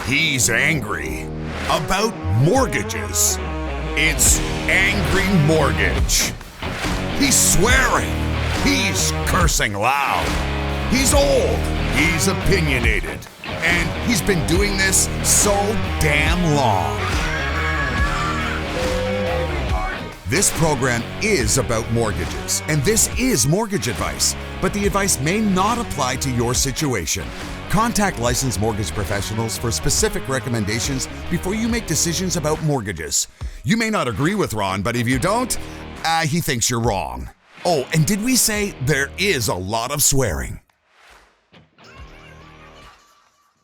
He's angry about mortgages. It's Angry Mortgage. He's swearing. He's cursing loud. He's old. He's opinionated. And he's been doing this so damn long. This program is about mortgages, and this is mortgage advice, but the advice may not apply to your situation. Contact licensed mortgage professionals for specific recommendations before you make decisions about mortgages. You may not agree with Ron, but if you don't, he thinks you're wrong. Oh, and did we say there is a lot of swearing?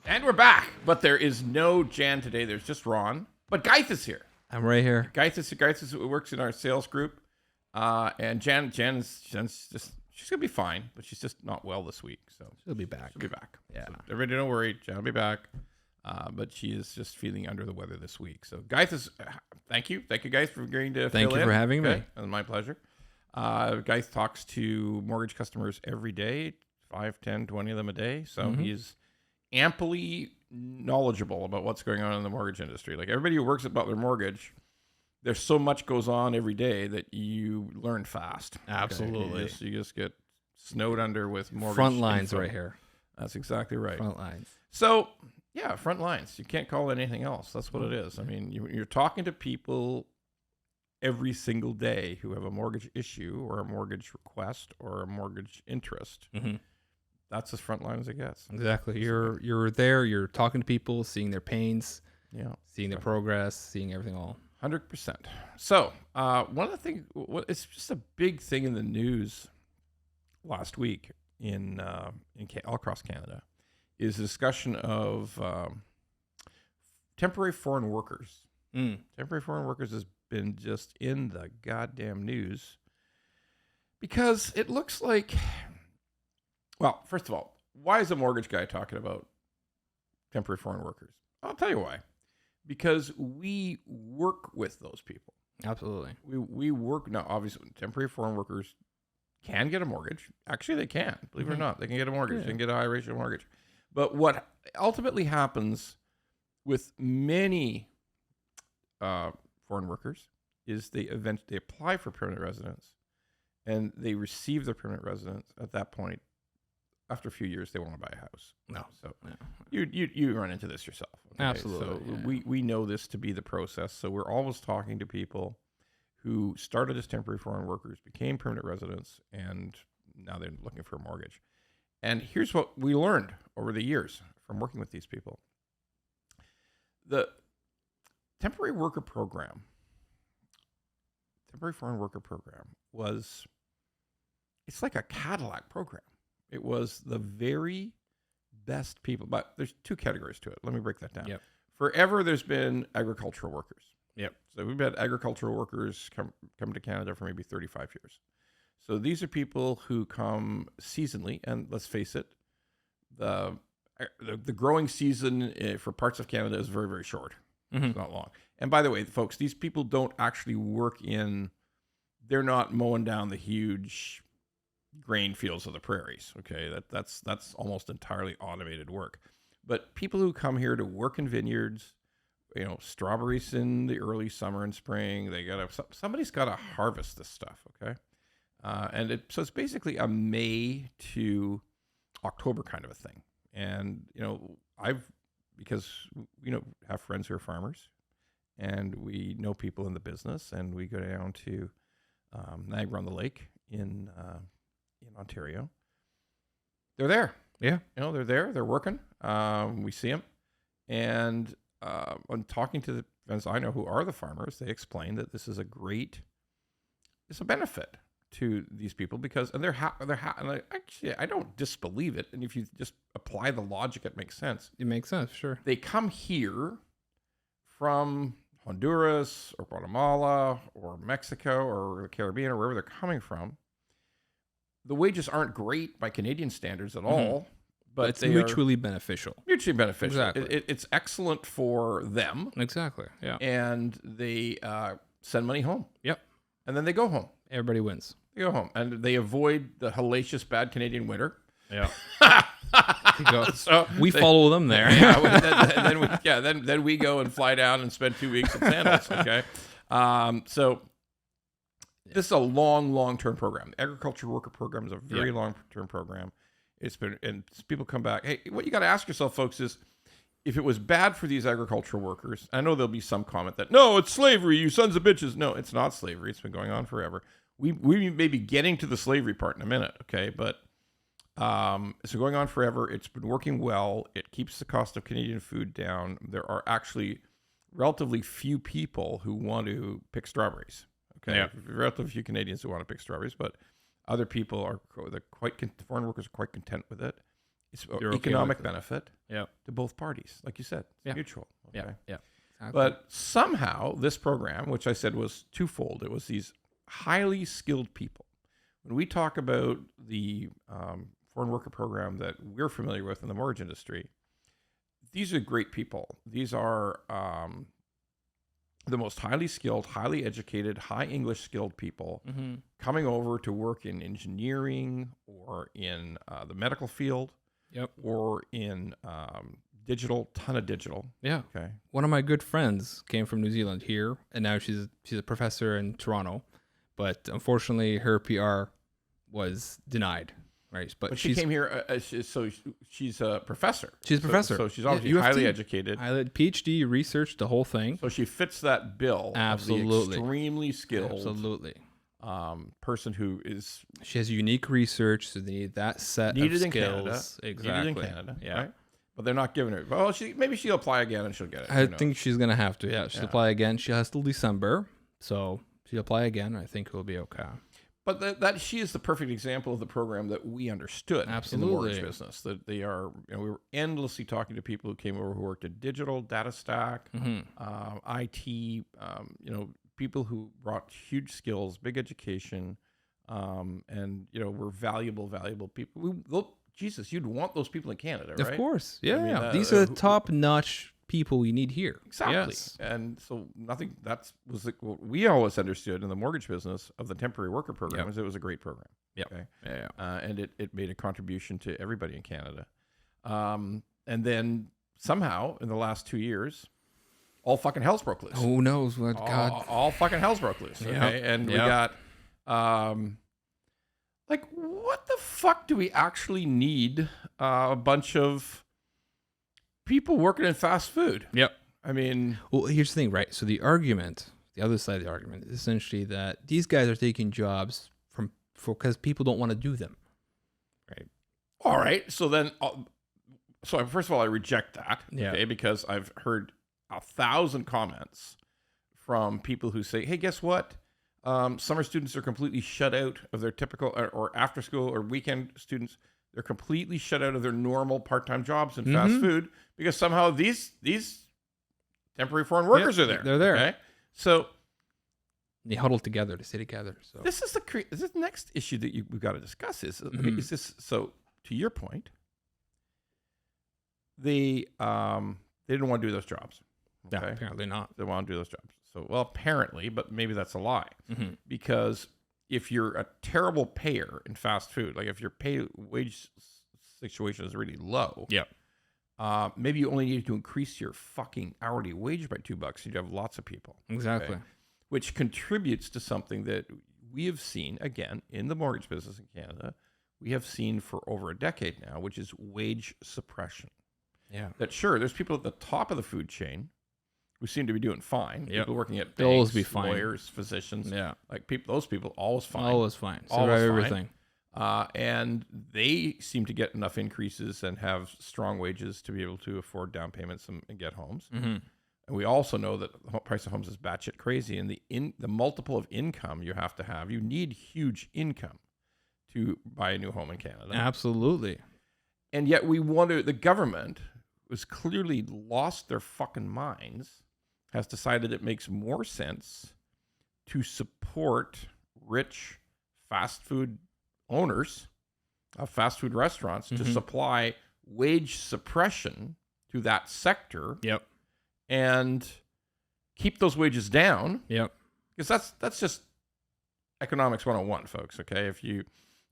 And we're back, but there is no Jann today. There's just Ron, but Ghaith is here. I'm right here. Ghaith works in our sales group, and Jann's just she's gonna be fine, but she's just not well this week, so She'll be back. she'll be back. Yeah. So everybody, don't worry, Jann will be back, but she is just feeling under the weather this week. So Ghaith is. Thank you, Ghaith, for agreeing to Thank fill you in. for having me. It's my pleasure. Ghaith talks to mortgage customers every day, 5, 10, 20 of them a day. So he's amply knowledgeable about what's going on in the mortgage industry. Like everybody who works about their mortgage, there's so much goes on every day that you learn fast. Absolutely. Okay? You just get snowed under with mortgage Front lines info. right here. That's exactly right. Front lines. So, yeah, front lines. You can't call it anything else. That's what it is. I mean, you're talking to people every single day who have a mortgage issue or a mortgage request or a mortgage interest. That's as front line as it gets. Exactly. You're there. You're talking to people, seeing their pains, seeing their progress, seeing everything all. 100%. So, one of the things, it's just a big thing in the news last week all across Canada, is a discussion of temporary foreign workers. Temporary foreign workers has been just in the goddamn news because it looks like, well, first of all, why is a mortgage guy talking about temporary foreign workers? I'll tell you why. Because we work with those people. Absolutely. We work now. Obviously, temporary foreign workers can get a mortgage. Actually, they can. Believe it or not, they can get a mortgage. They can get a high ratio mortgage. But what ultimately happens with many foreign workers is they apply for permanent residence, and they receive their permanent residence. At that point, after a few years, they want to buy a house. No. So you run into this yourself. Okay? Absolutely. So we know this to be the process. So we're always talking to people who started as temporary foreign workers, became permanent residents, and now they're looking for a mortgage. And here's what we learned over the years from working with these people. The temporary foreign worker program it's like a Cadillac program. It was the very best people, but there's two categories to it. Let me break that down. Yep. Forever, there's been agricultural workers. Yep. So we've had agricultural workers come to Canada for maybe 35 years. So these are people who come seasonally, and let's face it, the growing season for parts of Canada is very, very short. It's not long. And by the way, folks, these people don't actually work they're not mowing down the huge grain fields of the prairies. Okay, that's almost entirely automated work. But people who come here to work in vineyards, strawberries in the early summer and spring, somebody's got to harvest this stuff. Okay, so it's basically a May to October kind of a thing. And because we have friends who are farmers, and we know people in the business, and we go down to Niagara-on-the-Lake in Ontario. They're there. Yeah. They're there. They're working. We see them. And I'm talking to the friends I know who are the farmers. They explain that this is it's a benefit to these people because, and actually, I don't disbelieve it. And if you just apply the logic, it makes sense. It makes sense, sure. They come here from Honduras or Guatemala or Mexico or the Caribbean or wherever they're coming from. The wages aren't great by Canadian standards at all, but it's mutually beneficial. Mutually beneficial. Exactly. It's excellent for them. Exactly. Yeah. And they send money home. Yep. And then they go home. Everybody wins. They go home. And they avoid the hellacious bad Canadian winter. Yeah. So we follow them there. Then we go and fly down and spend 2 weeks in sandals. Okay. So this is a long-term program. The agriculture worker program is a very long-term program. It's been, and people come back. Hey, what you got to ask yourself, folks, is if it was bad for these agricultural workers, I know there'll be some comment that, no, it's slavery, you sons of bitches. No, it's not slavery. It's been going on forever. We may be getting to the slavery part in a minute, okay? But it's been going on forever. It's been working well. It keeps the cost of Canadian food down. There are actually relatively few people who want to pick strawberries, okay? Yeah. Relatively few Canadians who want to pick strawberries, but other people are foreign workers are quite content with it. It's economic benefit to both parties, like you said. It's mutual. Okay? Yeah. Exactly. But somehow this program, which I said was twofold, it was these highly skilled people. When we talk about the foreign worker program that we're familiar with in the mortgage industry, these are great people. These are the most highly skilled, highly educated, high English skilled people coming over to work in engineering or in the medical field. Or in digital, ton of digital. Yeah. Okay. One of my good friends came from New Zealand here, and now she's a professor in Toronto, but unfortunately her PR was denied. Right. But she came here, so she's a professor. She's a professor. So she's obviously highly educated. PhD, researched the whole thing. So she fits that bill. Absolutely. Of the extremely skilled. Absolutely. Person who is. She has unique research, so they need that set of skills. Canada. Exactly. Needed in Canada. Yeah. Right? But they're not giving her. Well, maybe she'll apply again and she'll get it. I think she's gonna have to. Yeah, she'll apply again. She has till December, so she'll apply again. I think it'll be okay. But that she is the perfect example of the program that we understood in the mortgage business. That they are, we were endlessly talking to people who came over who worked at digital, data stack, IT, people who brought huge skills, big education, and were valuable people. Jesus, you'd want those people in Canada, right? Of course, yeah. I mean, these are the top-notch people we need here. Exactly. Yes. And so what we always understood in the mortgage business of the temporary worker program is it was a great program. Okay. And it made a contribution to everybody in Canada. And then somehow in the last 2 years, all fucking hell's broke loose. Who knows what God? All fucking hell's broke loose. Okay. And we got what the fuck do we actually need a bunch of people working in fast food? Yep. I mean, well, here's the thing, right? So the other side of the argument is essentially that these guys are taking jobs because people don't want to do them. Right. All right. So then, first of all, I reject that. Yeah. Okay, because I've heard 1,000 comments from people who say, hey, guess what? Summer students are completely shut out of their typical or after school or weekend students. They're completely shut out of their normal part-time jobs in fast food because somehow these temporary foreign workers are there. They're there. Okay? So they huddle together to stay together. So this is the next issue that we've got to discuss. Is this so? To your point, they didn't want to do those jobs. Okay? Yeah, apparently not. They want to do those jobs. So, well, apparently, but maybe that's a lie. Because if you're a terrible payer in fast food, like if your wage situation is really low, maybe you only need to increase your fucking hourly wage by $2. You'd have lots of people. Exactly. Okay? Which contributes to something that we have seen, again, in the mortgage business in Canada, we have seen for over a decade now, which is wage suppression. Yeah. That sure, there's people at the top of the food chain who seem to be doing fine. Yep. People working at They'll banks, always be fine. lawyers, physicians. Yeah. Like those people, always fine. Always fine. Always everything. And they seem to get enough increases and have strong wages to be able to afford down payments and get homes. And we also know that the price of homes is batshit crazy. And the multiple of income you have to have, you need huge income to buy a new home in Canada. Absolutely. And yet the government was clearly lost their fucking minds, has decided it makes more sense to support rich fast food owners of fast food restaurants to supply wage suppression to that sector. Yep. And keep those wages down. Yep. Because that's just economics 101, folks. Okay.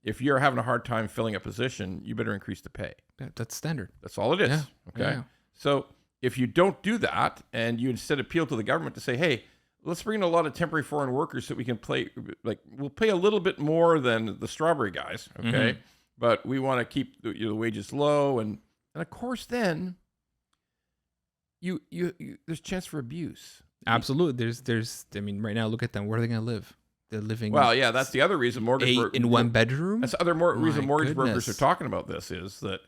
if you're having a hard time filling a position, you better increase the pay. That's standard. That's all it is. Yeah. Okay. Yeah. So if you don't do that and you instead appeal to the government to say, hey, let's bring in a lot of temporary foreign workers so we can we'll pay a little bit more than the strawberry guys. Okay. But we want to keep the wages low. And of course, then you there's chance for abuse. Absolutely. There's, I mean, right now, look at them. Where are they going to live? They're living. Well, yeah, that's the other reason mortgage in one bedroom. That's the other reason mortgage brokers goodness. are talking about this is that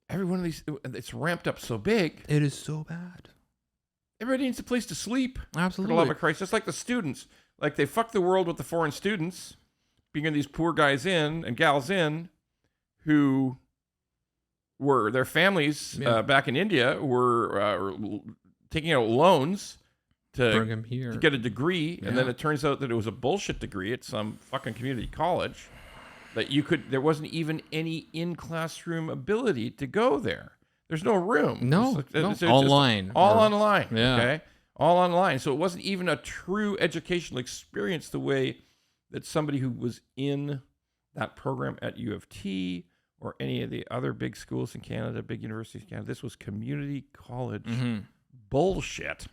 every one of these, it's ramped up so big. It is so bad. Everybody needs a place to sleep. Absolutely. For the love of Christ, just like the students. Like they fuck the world with the foreign students, bringing these poor guys in and gals in who were, their families back in India were taking out loans to bring them here to get a degree, and then it turns out that it was a bullshit degree at some fucking community college that there wasn't even any in-classroom ability to go there. There's no room. It's online. All online. Yeah. Okay. All online. So it wasn't even a true educational experience the way that somebody who was in that program at U of T or any of the other big schools in Canada, big universities in Canada. This was community college bullshit.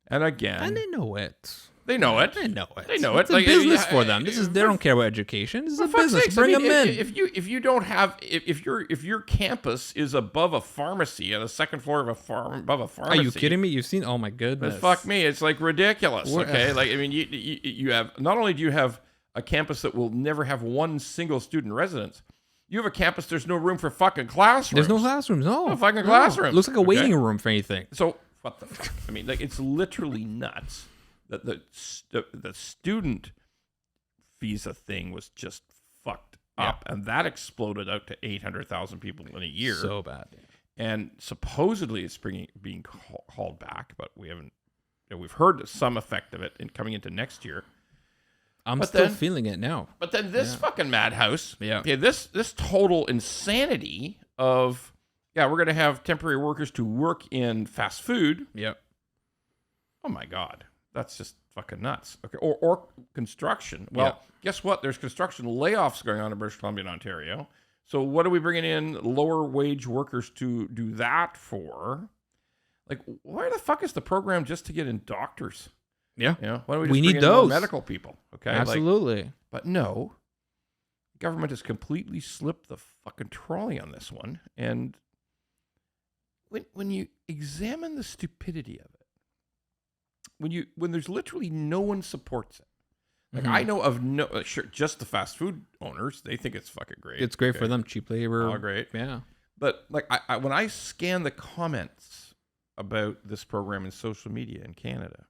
And again, and they know it. They know it. They know it. They know it. It's a business for them. They don't care about education. This is a business. Sakes, Bring them in. If you don't have if your campus is above a pharmacy on the second floor of above a pharmacy. Are you kidding me? You've seen? Oh my goodness. Fuck me. It's like ridiculous. Okay. Like I mean, you have not only do you have a campus that will never have one single student residence. You have a campus. There's no room for fucking classrooms. There's no classrooms. No fucking classrooms. Looks like a waiting room for anything. So what the fuck? I mean, like it's literally nuts that the student visa thing was just fucked up, and that exploded out to 800,000 people in a year. So bad. And supposedly it's being hauled back, but we haven't. We've heard some effect of it in coming into next year. I'm still feeling it now. But then this fucking madhouse. Yeah. Okay, this total insanity of we're gonna have temporary workers to work in fast food. Yep. Oh my God. That's just fucking nuts. Okay. Or construction. Well, guess what? There's construction layoffs going on in British Columbia and Ontario. So what are we bringing in lower wage workers to do that for? Like, why the fuck is the program just to get in doctors? Yeah. You know, why don't we just We bring need in those. more medical people? Okay. Absolutely. But no, government has completely slipped the fucking trolley on this one. And when you examine the stupidity of it, when there's literally no one supports it. Like I know of just the fast food owners, they think it's fucking great. It's great for them, cheap labor. Oh, great. Yeah. But like when I scan the comments about this program in social media in Canada,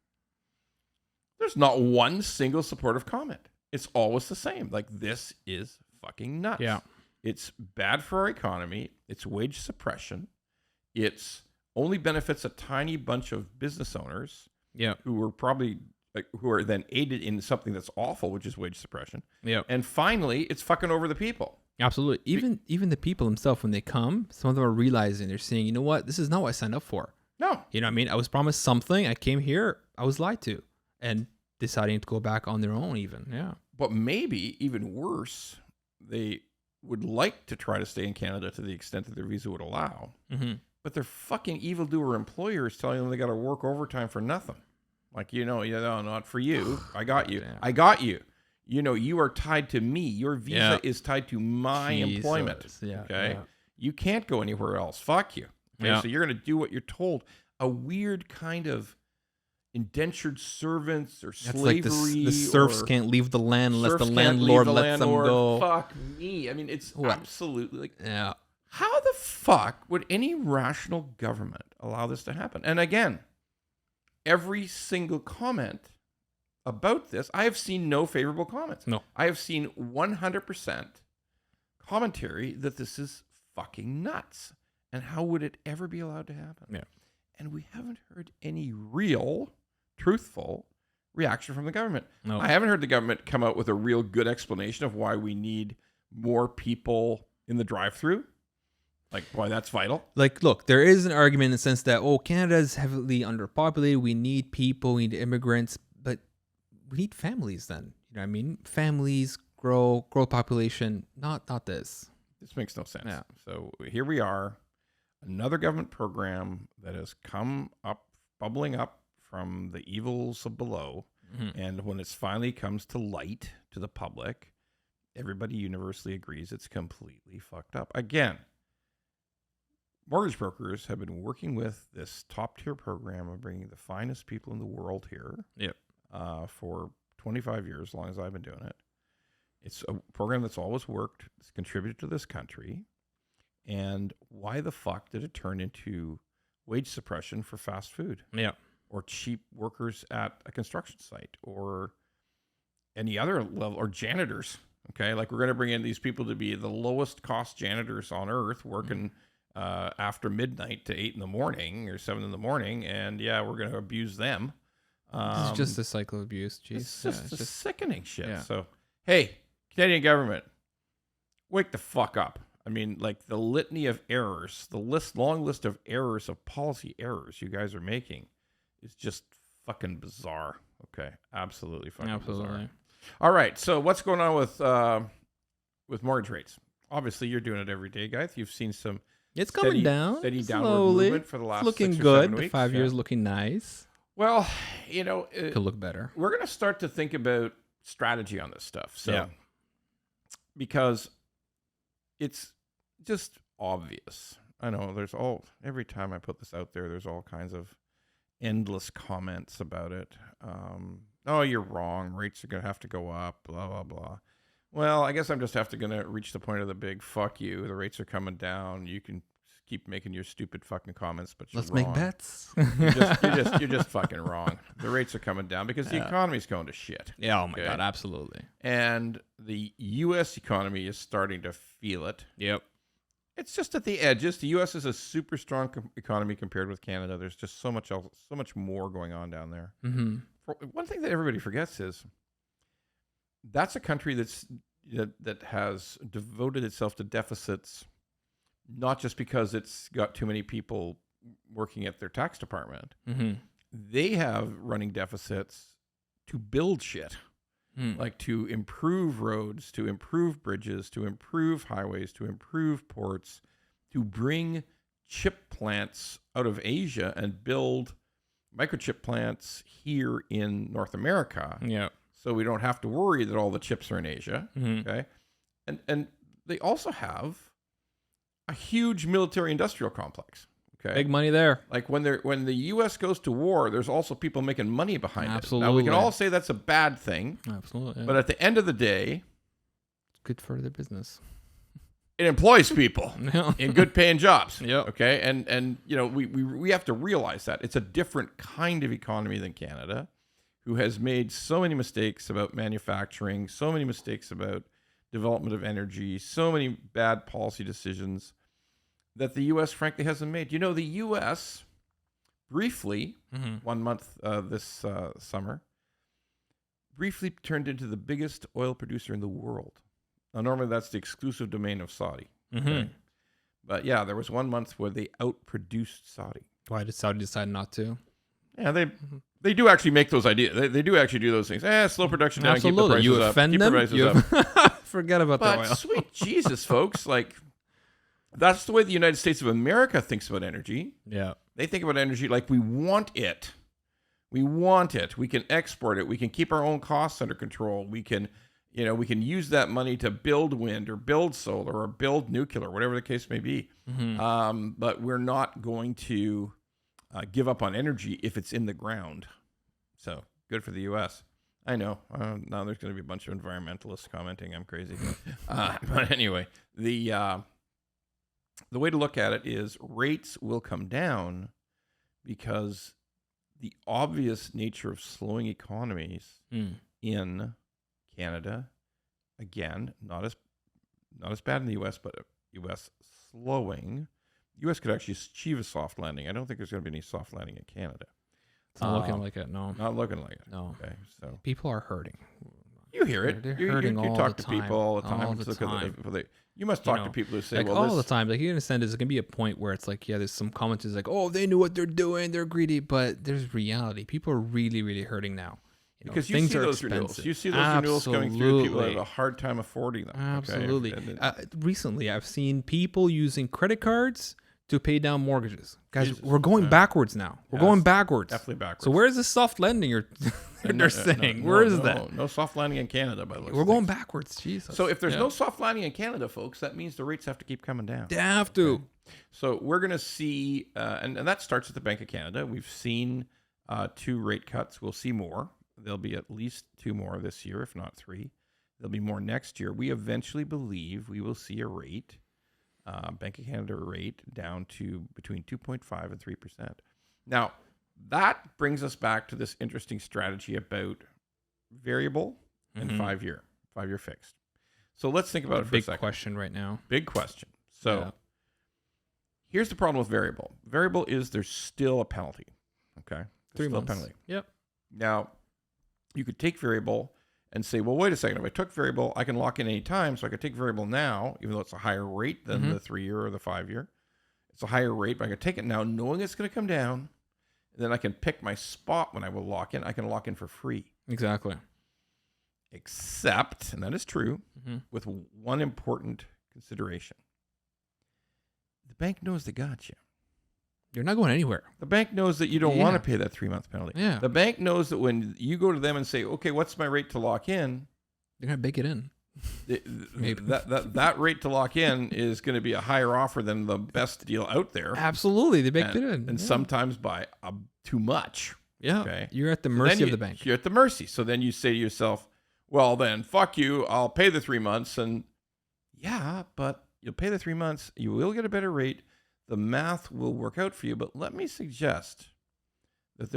there's not one single supportive comment. It's always the same. Like, this is fucking nuts. Yeah. It's bad for our economy. It's wage suppression. It's only benefits a tiny bunch of business owners. Yeah. Who were probably who are then aided in something that's awful, which is wage suppression. Yeah. And finally, it's fucking over the people. Absolutely. Even the people themselves, when they come, some of them are realizing, they're saying, you know what, this is not what I signed up for. No. You know what I mean? I was promised something. I came here. I was lied to. And deciding to go back on their own even. Yeah. But maybe even worse, they would like to try to stay in Canada to the extent that their visa would allow. Mm-hmm. But their fucking evildoer employers telling them they got to work overtime for nothing. Like, no, not for you. I got you. Damn. I got you. You are tied to me. Your visa is tied to my employment. Yeah. Okay. Yeah. You can't go anywhere else. Fuck you. Okay? Yeah. So you're going to do what you're told. A weird kind of indentured servants or slavery. That's like the serfs can't leave the land unless the landlord lets them go. Fuck me. I mean, it's absolutely like, yeah. how the fuck would any rational government allow this to happen? And again, every single comment about this, I have seen no favorable comments. No. I have seen 100% commentary that this is fucking nuts. And how would it ever be allowed to happen? Yeah. And we haven't heard any real, truthful reaction from the government. No. I haven't heard the government come out with a real good explanation of why we need more people in the drive-thru. Like, why that's vital. Like, look, there is an argument in the sense that, Canada is heavily underpopulated. We need people, we need immigrants, but we need families then. You know what I mean? Families, grow population. Not this. This makes no sense. Yeah. So here we are, another government program that has come up, bubbling up from the evils of below. Mm-hmm. And when it finally comes to light to the public, everybody universally agrees it's completely fucked up. Again, mortgage brokers have been working with this top-tier program of bringing the finest people in the world here. Yep. For 25 years, as long as I've been doing it. It's a program that's always worked. It's contributed to this country. And why the fuck did it turn into wage suppression for fast food? Yeah. Or cheap workers at a construction site or any other level, or janitors? Okay, like we're going to bring in these people to be the lowest cost janitors on earth, working after midnight to 8 in the morning or 7 in the morning, and yeah, we're going to abuse them. This is just a cycle of abuse. Jeez. It's just sickening shit. Yeah. So, hey, Canadian government, wake the fuck up. I mean, like the litany of errors, long list of errors, of policy errors you guys are making is just fucking bizarre. Okay, absolutely fucking bizarre. All right, so what's going on with mortgage rates? Obviously, you're doing it every day, Ghaith. You've seen some It's coming down steady downward slowly. movement for the last It's looking 6 or good. 7 The weeks. 5 years looking nice. Well, Could look better. we're going to start to think about strategy on this stuff. So, Yeah. because it's just obvious. I know every time I put this out there, there's all kinds of endless comments about it. Oh, you're wrong. Rates are going to have to go up, blah, blah, blah. Well, I guess I'm just going to reach the point of the big fuck you. The rates are coming down. You can keep making your stupid fucking comments, but Let's wrong. make bets. You're just fucking wrong. The rates are coming down because the economy's going to shit. Yeah, oh my Okay. God, absolutely. And the U.S. economy is starting to feel it. Yep. It's just at the edges. The U.S. is a super strong economy compared with Canada. There's just so much else, so much more going on down there. Mm-hmm. One thing that everybody forgets is that's a country that has devoted itself to deficits, not just because it's got too many people working at their tax department. Mm-hmm. They have running deficits to build shit. Like to improve roads, to improve bridges, to improve highways, to improve ports, to bring chip plants out of Asia and build microchip plants here in North America. Yeah. So we don't have to worry that all the chips are in Asia. Mm-hmm. Okay. And they also have a huge military industrial complex. Okay. Big money there. Like when the U.S. goes to war, there's also people making money behind Absolutely. it. Now we can all say that's a bad thing, Absolutely. Yeah. but at the end of the day, It's good for their business. it employs people Yeah. in good paying jobs. Yep. Okay. And we have to realize that it's a different kind of economy than Canada, who has made so many mistakes about manufacturing, so many mistakes about development of energy, so many bad policy decisions that the U.S. frankly hasn't made. The U.S. briefly, 1 month this summer, briefly turned into the biggest oil producer in the world. Now, normally that's the exclusive domain of Saudi. Okay? But yeah, there was 1 month where they outproduced Saudi. Why did Saudi decide not to? Yeah, they do actually make those ideas. They do actually do those things. Slow production down, keep the Absolutely. prices You up. offend Keep them? the prices up. Forget about the But oil. sweet Jesus, folks, like that's the way the United States of America thinks about energy. Yeah. They think about energy like we want it. We want it. We can export it. We can keep our own costs under control. We can use that money to build wind or build solar or build nuclear, whatever the case may be. But we're not going to give up on energy if it's in the ground. So good for the U.S. I know. Now there's going to be a bunch of environmentalists commenting I'm crazy. But anyway, the way to look at it is rates will come down because the obvious nature of slowing economies in Canada, again, not as bad in the U.S., but U.S. slowing. U.S. could actually achieve a soft landing. I don't think there's going to be any soft landing in Canada. It's not looking like it, no. Not looking like it. No. Okay, so People are hurting. you hear it. They're You hurting all talk the to people all the time. All the Look at time. you must talk to people who say, like well, all this, the time. Like you understand, there's gonna be a point where it's like, yeah, there's some commenters like, oh, they knew what they're doing, they're greedy, but there's reality. People are really, really hurting now Because you things see are those renewals. expensive. You see those renewals coming through. People have a hard time affording them. Absolutely. Okay? Recently, I've seen people using credit cards to pay down mortgages. Guys, Jesus. we're going backwards now. We're going backwards. Definitely backwards. So where's the soft landing they're saying? Where is that? No soft landing in Canada, by the way. We're going backwards. Jesus. So if there's no soft landing in Canada, folks, that means the rates have to keep coming down. They have to. Okay? So we're going to see, and that starts at the Bank of Canada. We've seen 2 rate cuts. We'll see more. There'll be at least 2 more this year, if not 3. There'll be more next year. We eventually believe we will see a rate, Bank of Canada rate, down to between 2.5 and 3%. Now, that brings us back to this interesting strategy about variable and 5-year fixed. So let's think about it for a second. Big question right now. Big question. So here's the problem with variable. Variable is there's still a penalty. Okay? 3 months. A penalty. Yep. Now, you could take variable and say, well, wait a second. If I took variable, I can lock in any time. So I could take variable now, even though it's a higher rate than the 3-year or the 5-year. It's a higher rate, but I can take it now knowing it's going to come down. And then I can pick my spot when I will lock in. I can lock in for free. Exactly. Except, and that is true, with one important consideration. The bank knows they got you. You're not going anywhere. The bank knows that you don't want to pay that 3-month penalty. Yeah. The bank knows that when you go to them and say, okay, what's my rate to lock in? They're going to bake it in. Maybe that rate to lock in is going to be a higher offer than the best deal out there. Absolutely. They baked it in. And sometimes by too much. Yeah. Okay. You're at the mercy of the bank. You're at the mercy. So then you say to yourself, well, then, fuck you. I'll pay the 3 months. And yeah, but you'll pay the 3 months. You will get a better rate. The math will work out for you. But let me suggest that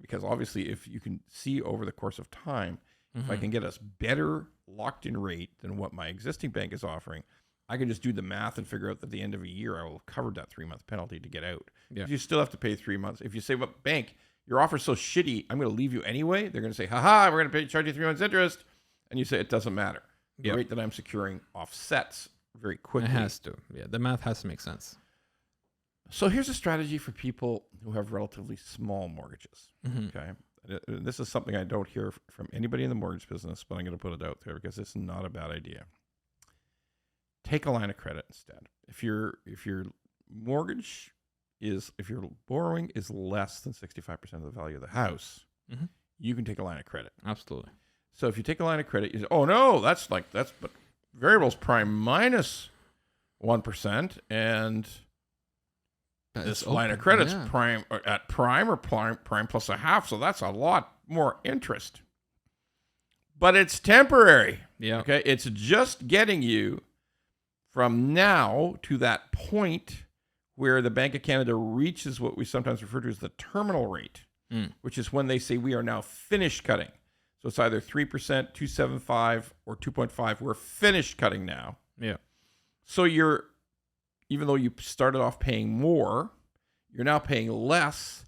because obviously if you can see over the course of time, if I can get us better locked in rate than what my existing bank is offering, I can just do the math and figure out that at the end of a year, I will have covered that 3-month penalty to get out. Yeah. You still have to pay 3 months. If you say, well, bank, your offer's so shitty, I'm going to leave you anyway. They're going to say, haha, we're going to charge you 3 months interest. And you say, it doesn't matter. The rate that I'm securing offsets very quickly. It has to. Yeah, the math has to make sense. So here's a strategy for people who have relatively small mortgages. Okay. This is something I don't hear from anybody in the mortgage business, but I'm going to put it out there because it's not a bad idea. Take a line of credit instead. If your mortgage if your borrowing is less than 65% of the value of the house, you can take a line of credit. Absolutely. So if you take a line of credit, you say, oh no, but variable's prime minus 1%, and this line of credit's prime at prime or prime plus a half, so that's a lot more interest. But it's temporary. Yeah. Okay. It's just getting you from now to that point where the Bank of Canada reaches what we sometimes refer to as the terminal rate, which is when they say we are now finished cutting. So it's either 3%, 2.75, or 2.5. We're finished cutting now. Yeah. So even though you started off paying more, you're now paying less,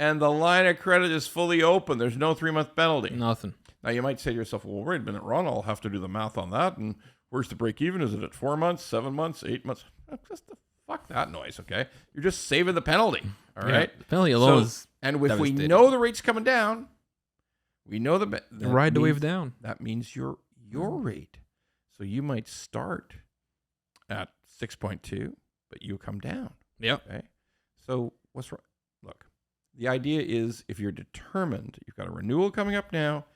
and the line of credit is fully open. There's no 3-month penalty. Nothing. Now, you might say to yourself, well, wait a minute, Ron, I'll have to do the math on that, and where's the break even? Is it at 4 months, 7 months, 8 months? Just fuck that noise, okay? You're just saving the penalty, all right? The penalty alone is and if we know the rate's coming down, we know ride the wave down. That means your rate. So you might start at 6.2, but you come down. Yep. Okay. So what's wrong? Look, the idea is if you're determined, you've got a renewal coming up now,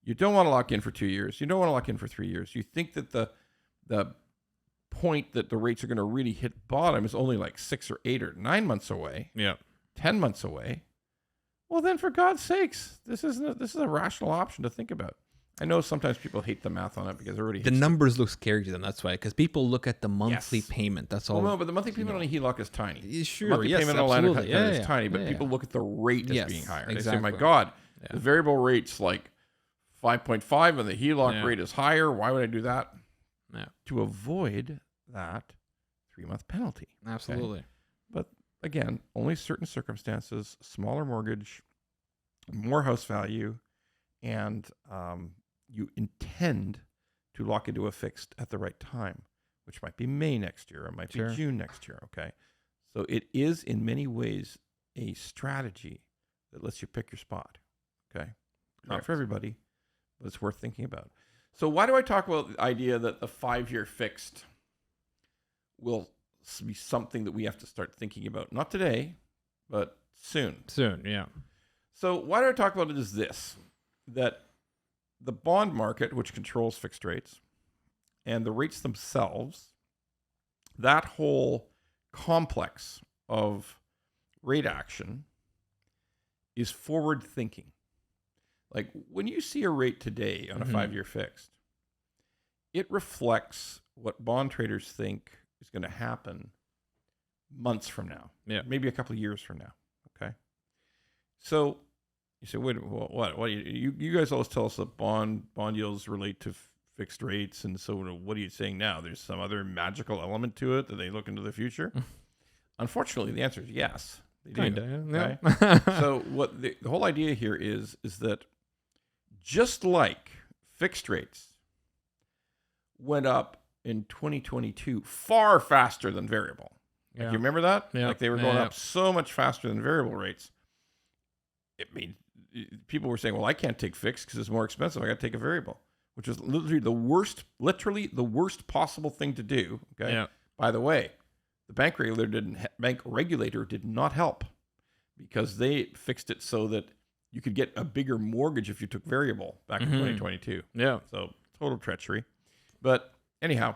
you don't want to lock in for 2 years. You don't want to lock in for 3 years. You think that the point that the rates are going to really hit bottom is only like 6 or 8 or 9 months away. Yeah. 10 months away. Well, then for God's sakes, this is a rational option to think about. I know sometimes people hate the math on it because the numbers look scary to them. That's why, because people look at the monthly payment. That's all. Well, no, but the monthly payment on a HELOC is tiny. Sure, monthly payment on a line of credit is tiny, but Yeah. people look at the rate as Yes, being higher. exactly. They say, "My God, the variable rate's like 5.5, and the HELOC rate is higher. Why would I do that?" Yeah. To avoid that 3-month penalty. Absolutely. Okay? But again, only certain circumstances, smaller mortgage, more house value, and you intend to lock into a fixed at the right time, which might be May next year, or it might be June next year, okay? So it is in many ways a strategy that lets you pick your spot, okay? Not for everybody, but it's worth thinking about. So why do I talk about the idea that the 5-year fixed will be something that we have to start thinking about? Not today, but soon. Soon, yeah. So why do I talk about it is this, that the bond market, which controls fixed rates, and the rates themselves, that whole complex of rate action is forward thinking. Like when you see a rate today on a 5-year fixed, it reflects what bond traders think is going to happen months from now. Yeah. Maybe a couple of years from now. Okay. So you say, wait, what? You guys always tell us that bond yields relate to fixed rates. And so what are you saying now? There's some other magical element to it that they look into the future? Unfortunately, the answer is yes. They do. Kinda, yeah. Okay? So what the whole idea here is that just like fixed rates went up in 2022 far faster than variable. Like, you remember that? Yeah. Like they were going up so much faster than variable rates. It made people were saying, well, I can't take fixed because it's more expensive. I got to take a variable, which is literally the worst possible thing to do. Okay. Yeah. By the way, the bank regulator did not help because they fixed it so that you could get a bigger mortgage if you took variable back in 2022. Yeah. So total treachery. But anyhow,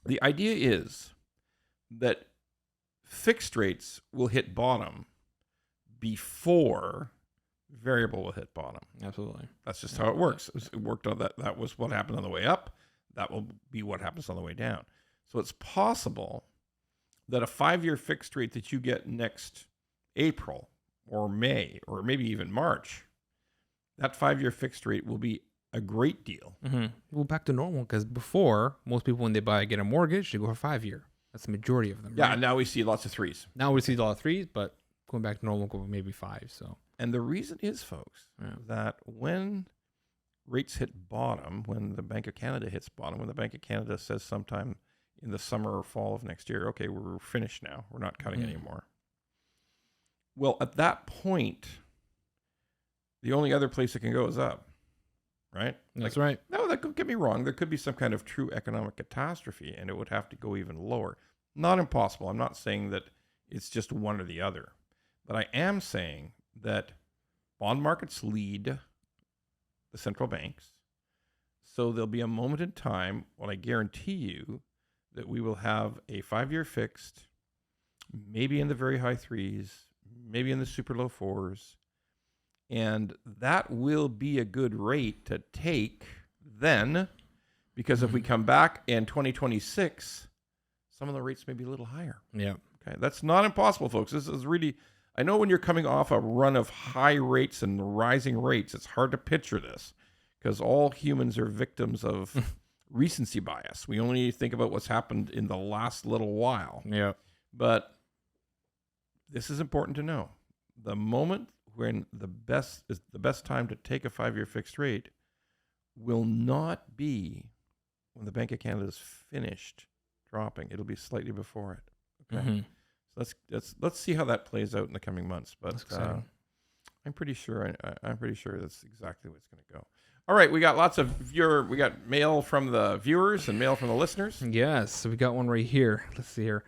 the idea is that fixed rates will hit bottom before variable will hit bottom. Absolutely. That's just how it works. It worked on that. That was what happened on the way up. That will be what happens on the way down. So it's possible that a 5-year fixed rate that you get next April or May or maybe even March, that 5-year fixed rate will be a great deal. Well, back to normal, because before, most people, when they get a mortgage, they go for 5-year. That's the majority of them. Yeah, right? and now we see lots of 3s. Now we see a lot of 3s, but going back to normal, go maybe 5. So, and the reason is, folks, that when rates hit bottom, when the Bank of Canada hits bottom, when the Bank of Canada says sometime in the summer or fall of next year, okay, we're finished now, we're not cutting anymore. Well, at that point, the only other place it can go is up, right? That's right. No, that could get me wrong. There could be some kind of true economic catastrophe, and it would have to go even lower. Not impossible. I'm not saying that it's just one or the other. But I am saying that bond markets lead the central banks. So there'll be a moment in time when I guarantee you that we will have a 5-year fixed, maybe in the very high 3s, maybe in the super low 4s. And that will be a good rate to take then, because if we come back in 2026, some of the rates may be a little higher. Yeah. Okay. That's not impossible, folks. This is really, I know when you're coming off a run of high rates and rising rates, it's hard to picture this because all humans are victims of recency bias. We only think about what's happened in the last little while. Yeah. But this is important to know. The moment when the best time to take a 5-year fixed rate will not be when the Bank of Canada is finished dropping. It'll be slightly before it. Okay. So let's see how that plays out in the coming months. But I'm pretty sure I'm pretty sure that's exactly what's going to go. All right, we got lots of we got mail from the viewers and mail from the listeners. Yes, so we got one right here. Let's see here.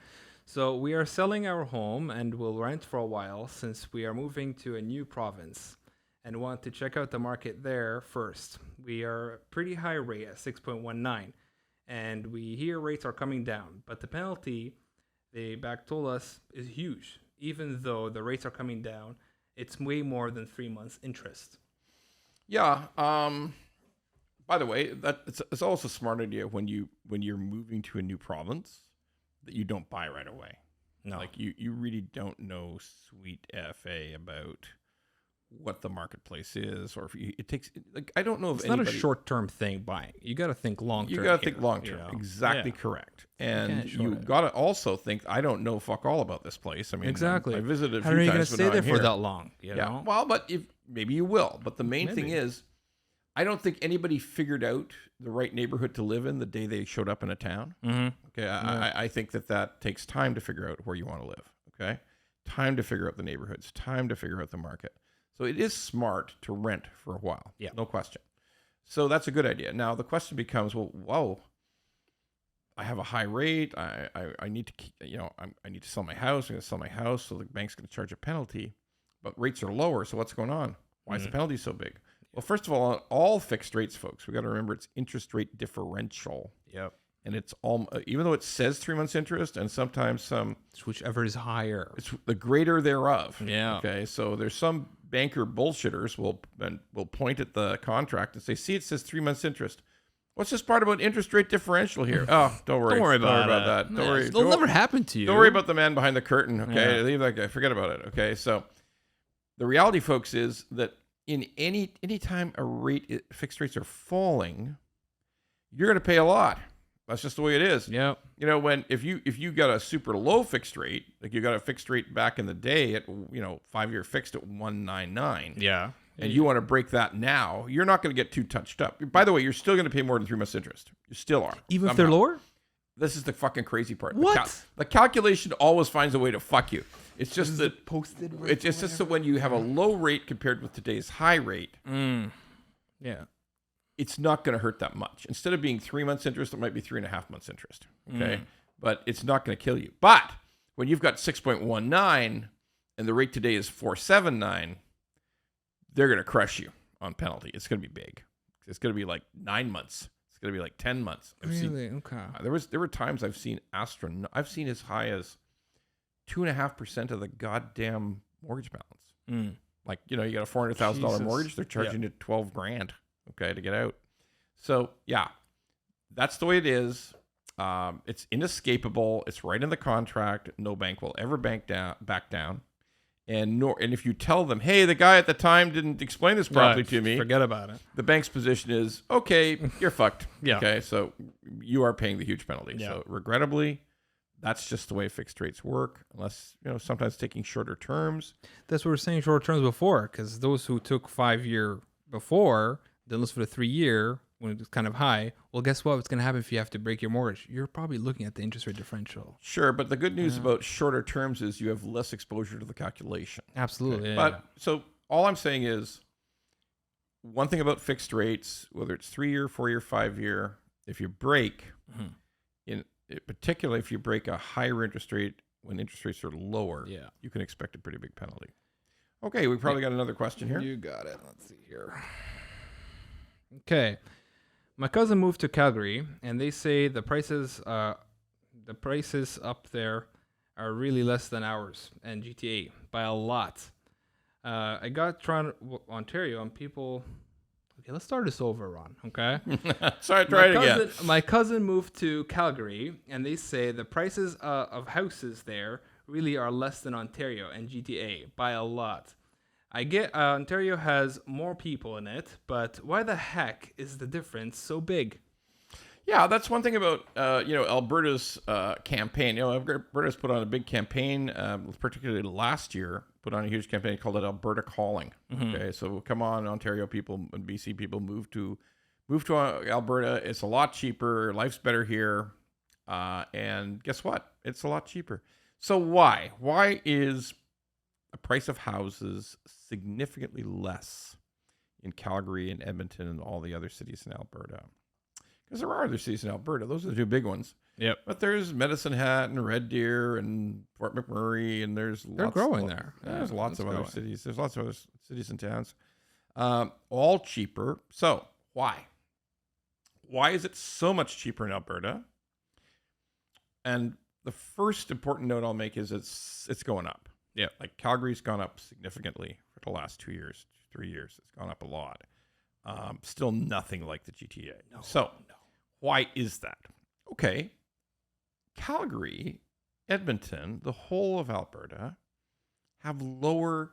So we are selling our home and will rent for a while since we are moving to a new province and want to check out the market there first. We are pretty high rate at 6.19 and we hear rates are coming down, but the penalty they back told us is huge. Even though the rates are coming down, it's way more than 3 months interest. Yeah. By the way, it's also a smart idea when you're moving to a new province that you don't buy right away. No. Like you really don't know sweet FA about what the marketplace is, or if it takes. Like I don't know if it's not a short-term thing buying. You got to think long-term. You got to think long-term. You know? Exactly correct. And you got to also think, I don't know fuck all about this place. I mean, exactly. I visited a How few are you times. Going to stay there for that long? You know? Well, but maybe you will. But the main thing is, I don't think anybody figured out the right neighborhood to live in the day they showed up in a town. Okay, I think that takes time to figure out where you want to live. Okay, time to figure out the neighborhoods, time to figure out the market. So it is smart to rent for a while. Yeah. No question. So that's a good idea. Now the question becomes, well, whoa, I have a high rate. I need to keep, I need to sell my house. I'm going to sell my house. So the bank's going to charge a penalty, but rates are lower. So what's going on? Why is the penalty so big? Well, first of all fixed rates, folks, we got to remember it's interest rate differential. Yep. And it's all, even though it says 3 months interest, and sometimes it's whichever is higher. It's the greater thereof. Yeah. Okay. So there's some banker bullshitters will point at the contract and say, "See, it says 3 months interest. What's this part about interest rate differential here? Oh, don't worry. Don't worry about that. Don't worry. It'll never happen to you. Don't worry about the man behind the curtain. Okay. Yeah. Leave that guy. Forget about it. Okay. So the reality, folks, is that in any time fixed rates are falling, you're going to pay a lot. That's just the way it is. Yeah. If you got a super low fixed rate, like you got a fixed rate back in the day at 5-year fixed at 1.99. Yeah. And you want to break that now, you're not going to get too touched up. By the way, you're still going to pay more than 3 months interest. You still are. Even if they're lower? This is the fucking crazy part. What? The calculation always finds a way to fuck you. It's just that posted rate. it's just that when you have a low rate compared with today's high rate, yeah, it's not going to hurt that much. Instead of being 3 months interest, it might be 3.5 months interest. Okay. But it's not going to kill you. But when you've got 6.19 and the rate today is 4.79, they're going to crush you on penalty. It's going to be big. It's going to be like 9 months. It's going to be like 10 months. Okay. There were times I've seen I've seen as high as 2.5% of the goddamn mortgage balance. Like, you got a $400,000 mortgage. They're charging you $12,000. Okay, to get out. So yeah, that's the way it is. It's inescapable. It's right in the contract. No bank will ever back down. And if you tell them, hey, the guy at the time didn't explain this properly to me, forget about it. The bank's position is, okay, you're fucked. Yeah. Okay, so you are paying the huge penalty. Yeah. So regrettably, that's just the way fixed rates work. Unless sometimes taking shorter terms. That's what we're saying, short terms before, because those who took 5-year before. Then listen for the 3-year when it's kind of high. Well, guess what? What's going to happen if you have to break your mortgage? You're probably looking at the interest rate differential. Sure, but the good news about shorter terms is you have less exposure to the calculation. Absolutely. Okay? Yeah. But so all I'm saying is one thing about fixed rates, whether it's 3-year, 4-year, 5-year, if you break, particularly if you break a higher interest rate when interest rates are lower, you can expect a pretty big penalty. Okay, we probably got another question here. You got it. Let's see here. Okay, my cousin moved to Calgary, and they say the prices up there are really less than ours and GTA by a lot. I got Toronto, Ontario, and people. Okay, let's start this over, Ron. Okay. Sorry, try it again. My cousin moved to Calgary, and they say the prices of houses there really are less than Ontario and GTA by a lot. I get Ontario has more people in it, but why the heck is the difference so big? Yeah, that's one thing about Alberta's campaign. Alberta's put on a big campaign, particularly last year, put on a huge campaign called it Alberta Calling. Okay, so come on, Ontario people and BC people, move to Alberta. It's a lot cheaper. Life's better here, and guess what? It's a lot cheaper. So why? Why is the price of houses significantly less in Calgary and Edmonton and all the other cities in Alberta? Because there are other cities in Alberta. Those are the two big ones. Yep. But there's Medicine Hat and Red Deer and Fort McMurray, and there's growing there. There's lots of other cities. There's lots of other cities and towns, all cheaper. So why? Why is it so much cheaper in Alberta? And the first important note I'll make is it's going up. Yeah, like Calgary's gone up significantly for the last 2 years, 3 years. It's gone up a lot. Still nothing like the GTA. No. Why is that? Okay. Calgary, Edmonton, the whole of Alberta have lower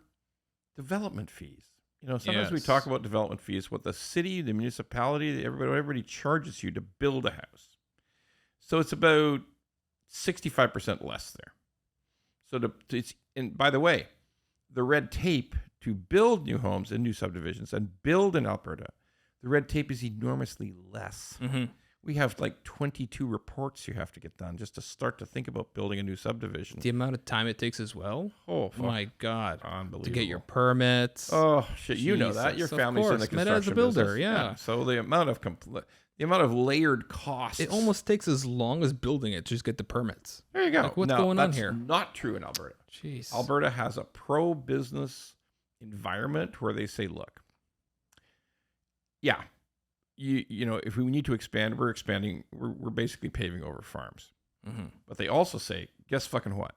development fees. Sometimes we talk about development fees, what the city, the municipality, everybody charges you to build a house. So it's about 65% less there. So and by the way, the red tape to build new homes and new subdivisions and build in Alberta, the red tape is enormously less. we have like 22 reports you have to get done just to start to think about building a new subdivision. The amount of time it takes as well. Oh, fuck. My God. Unbelievable. To get your permits. Oh, shit. You know that. Your Jesus, of family's in the course. My construction dad's a builder, business. yeah. So the amount of layered costs. It almost takes as long as building it to just get the permits. There you go. Like, what's No, going on that's here? not true in Alberta. Jeez. Alberta has a pro-business environment where they say, look, yeah, you know, if we need to expand, we're expanding. We're basically paving over farms. Mm-hmm. But they also say, guess fucking what?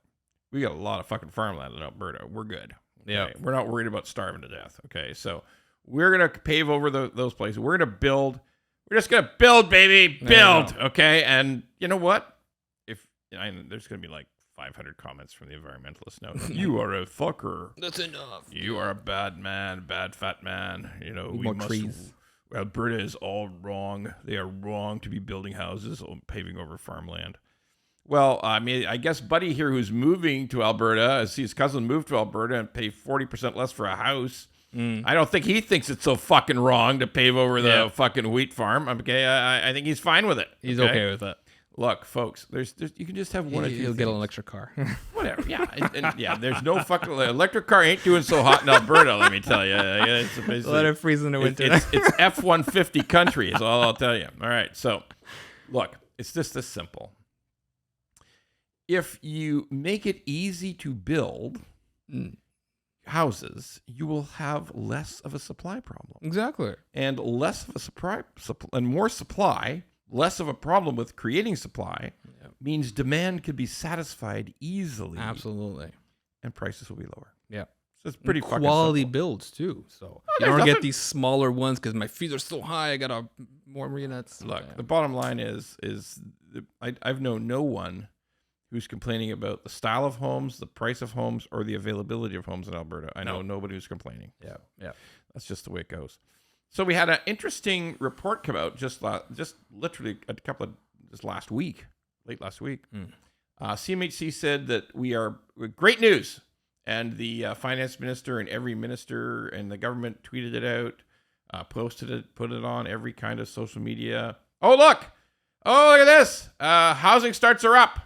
We got a lot of fucking farmland in Alberta. We're good. Okay? Yeah. We're not worried about starving to death. Okay. So we're going to pave over those places. We're going to build. We're just going to build, baby. Build. Okay. And you know what? If there's going to be like 500 comments from the environmentalists now. You are a fucker. That's enough. You are a bad man, bad fat man. You know, Need more trees. Alberta is all wrong. They are wrong to be building houses or paving over farmland. Well, I mean, I guess Buddy here, who's moving to Alberta, as his cousin moved to Alberta and pay 40% less for a house. I don't think he thinks it's so fucking wrong to pave over the fucking wheat farm. Okay, I think he's fine with it. He's okay with it. Look, folks, there's you can just have one or two He'll get an electric car. Whatever, yeah. And yeah, there's no fucking... Electric car ain't doing so hot in Alberta, let me tell you. Let it freeze in the winter. It's F-150 country is all I'll tell you. All right, so, look, it's just this simple. If you make it easy to build houses, you will have less of a supply problem. Exactly. And less of a supply and more supply... Less of a problem with creating supply means demand could be satisfied easily. Absolutely. And prices will be lower. Yeah. So it's pretty fucking quality simple. builds too. So you there's don't get nothing- these smaller ones because my feet are so high. I got more units. Look, the bottom line is I've known no one who's complaining about the style of homes, the price of homes, or the availability of homes in Alberta. I know nobody who's complaining. Yeah. That's just the way it goes. So we had an interesting report come out just literally just last week, late last week. CMHC said that we are great news, and the finance minister and every minister and the government tweeted it out, posted it, put it on every kind of social media. Oh look at this! Housing starts are up.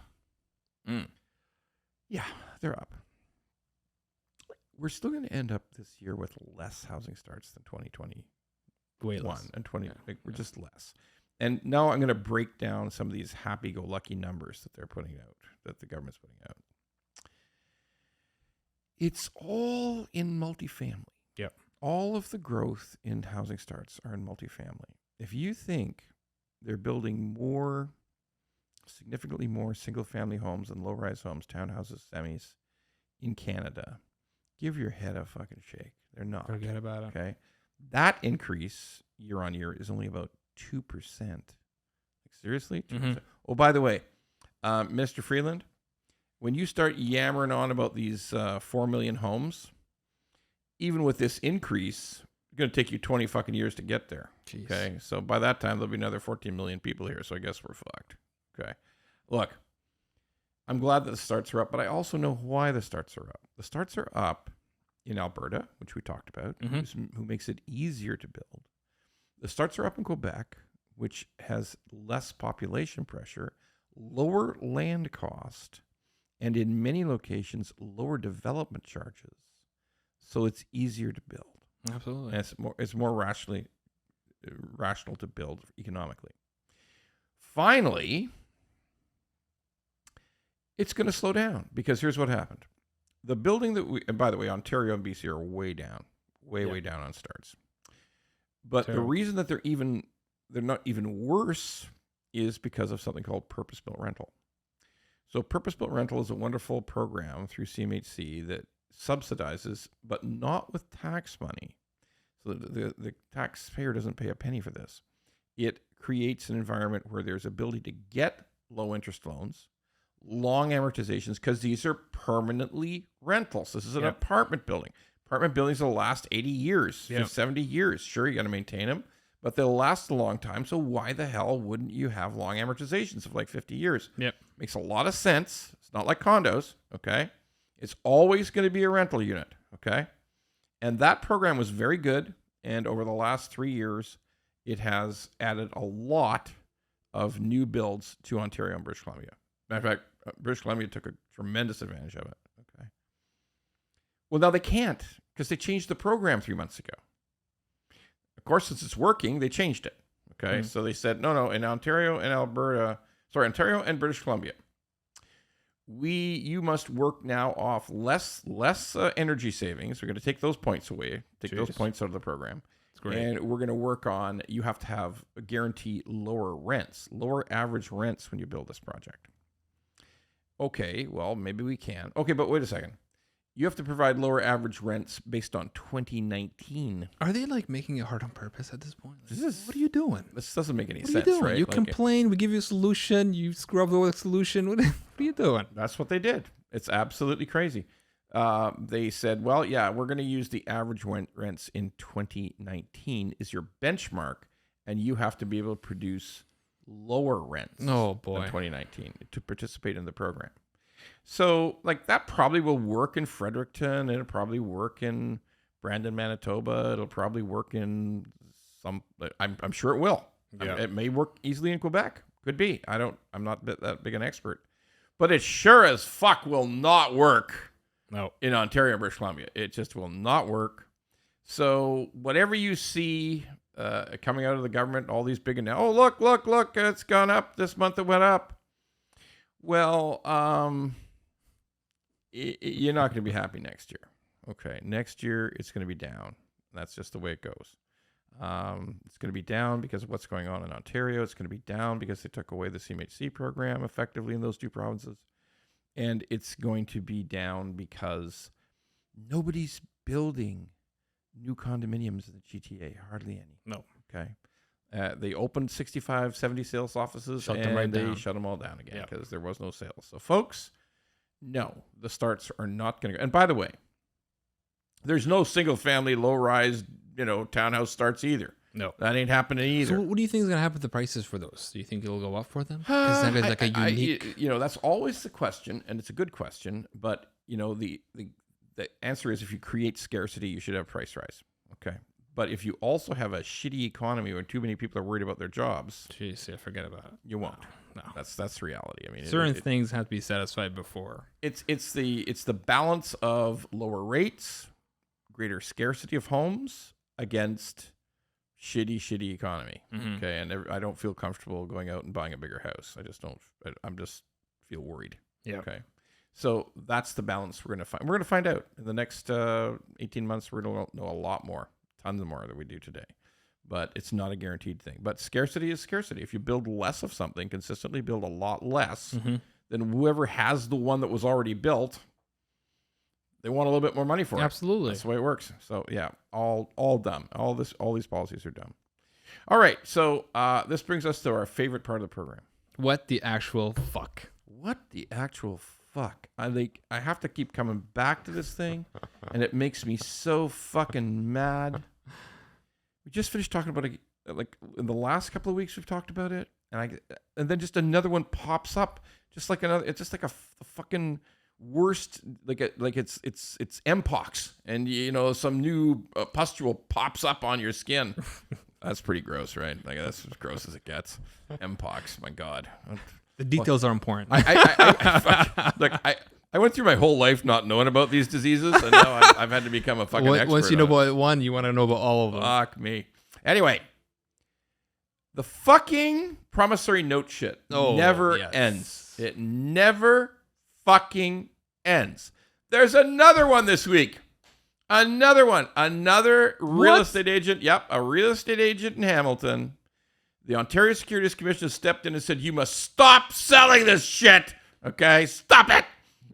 Yeah, they're up. We're still going to end up this year with less housing starts than 2020. Way less. And 20, we're just less. And now I'm going to break down some of these happy-go-lucky numbers that they're putting out, that the government's putting out. It's all in multifamily. Yep. All of the growth in housing starts are in multifamily. If you think they're building significantly more single-family homes and low-rise homes, townhouses, semis in Canada, give your head a fucking shake. They're not. Forget about it. Okay. That increase year on year is only about 2%. Like, seriously? 2%. Oh, by the way, Mr. Freeland, when you start yammering on about these 4 million homes, even with this increase, it's going to take you 20 fucking years to get there. Jeez. Okay. So by that time, there'll be another 14 million people here. So I guess we're fucked. Okay. Look, I'm glad that the starts are up, but I also know why the starts are up. The starts are up in Alberta, which we talked about, who makes it easier to build. The starts are up in Quebec, which has less population pressure, lower land cost, and in many locations, lower development charges. So it's easier to build. Absolutely. And it's more rational to build economically. Finally, it's going to slow down because here's what happened. The building that and by the way, Ontario and BC are way down, way down on starts. But the reason that they're not even worse is because of something called purpose-built rental. So purpose-built rental is a wonderful program through CMHC that subsidizes, but not with tax money. So the taxpayer doesn't pay a penny for this. It creates an environment where there's ability to get low interest loans, long amortizations, because these are permanently rentals. This is an apartment building. Apartment buildings will last 80 years, 70 years. Sure, you got to maintain them, but they'll last a long time. So why the hell wouldn't you have long amortizations of like 50 years? Yep. Makes a lot of sense. It's not like condos, okay? It's always going to be a rental unit, okay? And that program was very good. And over the last 3 years, it has added a lot of new builds to Ontario and British Columbia. Matter of fact, British Columbia took a tremendous advantage of it. Okay. Well, now they can't because they changed the program 3 months ago. Of course, since it's working, they changed it. Okay. So they said, no, in Ontario and Ontario and British Columbia, you must work now off less energy savings. We're going to take those points away, those points out of the program. That's great. And we're going to work on, you have to have guarantee lower rents, lower average rents when you build this project. Okay, well, maybe we can. Okay, but wait a second. You have to provide lower average rents based on 2019. Are they like making it hard on purpose at this point? What are you doing? This doesn't make any what sense, are you doing? right? You complain, we give you a solution, you screw up the solution. What are you doing? That's what they did. It's absolutely crazy. They said, well, yeah, we're going to use the average rents in 2019 is your benchmark, and you have to be able to produce lower rents in 2019 to participate in the program. So, like, that probably will work in Fredericton. It'll probably work in Brandon, Manitoba. It'll probably work in some. I'm sure it will. Yeah. It may work easily in Quebec. Could be. I'm not that big an expert, but it sure as fuck will not work. No. In Ontario, British Columbia, it just will not work. So whatever you see coming out of the government, all these big announcements. Oh, look! It's gone up this month. It went up. Well, you're not going to be happy next year. Okay, next year it's going to be down. That's just the way it goes. It's going to be down because of what's going on in Ontario. It's going to be down because they took away the CMHC program effectively in those two provinces. And it's going to be down because nobody's building new condominiums in the GTA, hardly any. No. Okay. They opened 65, 70 sales offices, shut them all down again because there was no sales. So, folks, no, the starts are not going to go. And by the way, there's no single-family, low-rise, townhouse starts either. No. That ain't happening either. So what do you think is going to happen with the prices for those? Do you think it'll go up for them? Because that is like a unique... that's always the question, and it's a good question, but, the answer is if you create scarcity, you should have price rise. Okay. But if you also have a shitty economy where too many people are worried about their jobs... Jeez, yeah, forget about it. You won't. No. That's reality. I mean, certain things have to be satisfied before. It's the balance of lower rates, greater scarcity of homes against shitty economy. Mm-hmm. Okay, and I don't feel comfortable going out and buying a bigger house. I just don't. I'm just feel worried. Yeah. Okay. So that's the balance we're gonna find. We're gonna find out in the next 18 months. We're gonna know a lot more, tons more than we do today. But it's not a guaranteed thing. But scarcity is scarcity. If you build less of something, consistently build a lot less, then whoever has the one that was already built, they want a little bit more money for it. Absolutely. That's the way it works. So yeah, all dumb. All these policies are dumb. All right. So this brings us to our favorite part of the program. What the actual fuck? What the actual fuck? I have to keep coming back to this thing, and it makes me so fucking mad. We just finished talking about it, like in the last couple of weeks we've talked about it, and then just another one pops up, just like another. It's just like a fucking worst, like it's Mpox, and some new pustule pops up on your skin. That's pretty gross, right? Like that's as gross as it gets. Mpox, my God. The details are important. I went through my whole life not knowing about these diseases, and now I've had to become a fucking expert. Once you know about one, you want to know about all of them. Fuck me. Anyway, the fucking promissory note shit never ends. It never fucking ends. There's another one this week. Another one. Another real estate agent. Yep, a real estate agent in Hamilton. The Ontario Securities Commission stepped in and said, you must stop selling this shit. Okay? Stop it.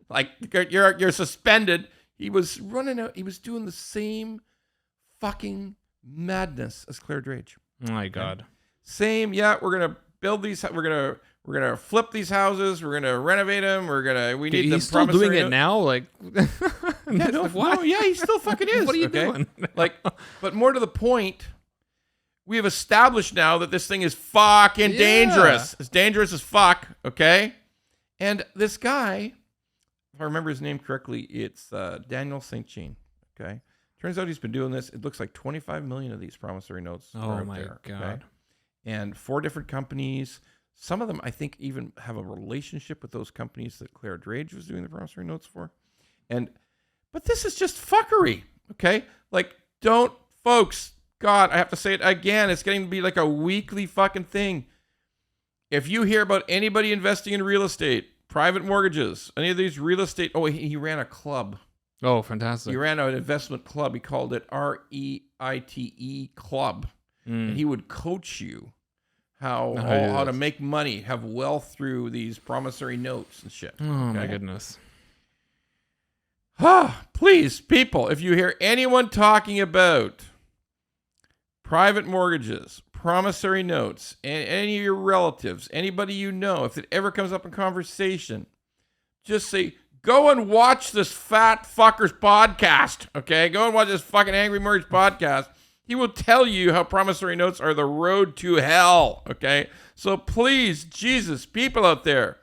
Like, you're suspended. He was running out. He was doing the same fucking madness as Claire Drage. Oh my God. Same. Yeah, we're gonna build these. We're gonna flip these houses. We're gonna renovate them. We need. He's still doing it now. Like, wow. Yeah, he still fucking is. What are you doing? But more to the point, we have established now that this thing is fucking dangerous. It's dangerous as fuck. Okay, and this guy. If I remember his name correctly, it's Daniel St. Jean. Okay, turns out he's been doing this. It looks like 25 million of these promissory notes. Oh my God! Okay? And 4 different companies. Some of them, I think, even have a relationship with those companies that Claire Drage was doing the promissory notes for. But this is just fuckery, okay? Like, folks, God, I have to say it again. It's getting to be like a weekly fucking thing. If you hear about anybody investing in real estate, private mortgages, any of these real estate, he ran a club. Oh, fantastic. He ran an investment club. He called it REITE Club. And he would coach you how to make money, have wealth through these promissory notes and shit. Oh, my goodness. Please, people, if you hear anyone talking about private mortgages, promissory notes, and any of your relatives, anybody you know, if it ever comes up in conversation, just say, go and watch this fat fucker's podcast, okay? Go and watch this fucking Angry Mortgage podcast. He will tell you how promissory notes are the road to hell, okay? So please, Jesus, people out there,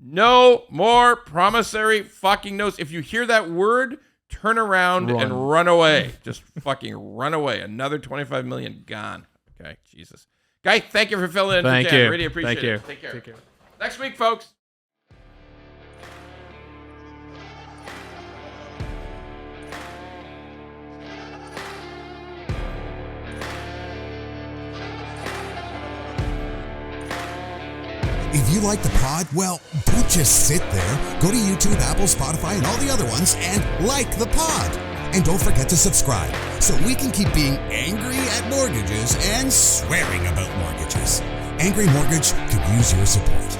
no more promissory fucking notes. If you hear that word, turn around and run away. Just fucking run away. Another 25 million gone. Okay, Jesus. Guy, thank you for filling in. Thank you. Really appreciate it. Take care. Next week, folks. If you like the pod, well, don't just sit there. Go to YouTube, Apple, Spotify, and all the other ones and like the pod. And don't forget to subscribe so we can keep being angry at mortgages and swearing about mortgages. Angry Mortgage could use your support.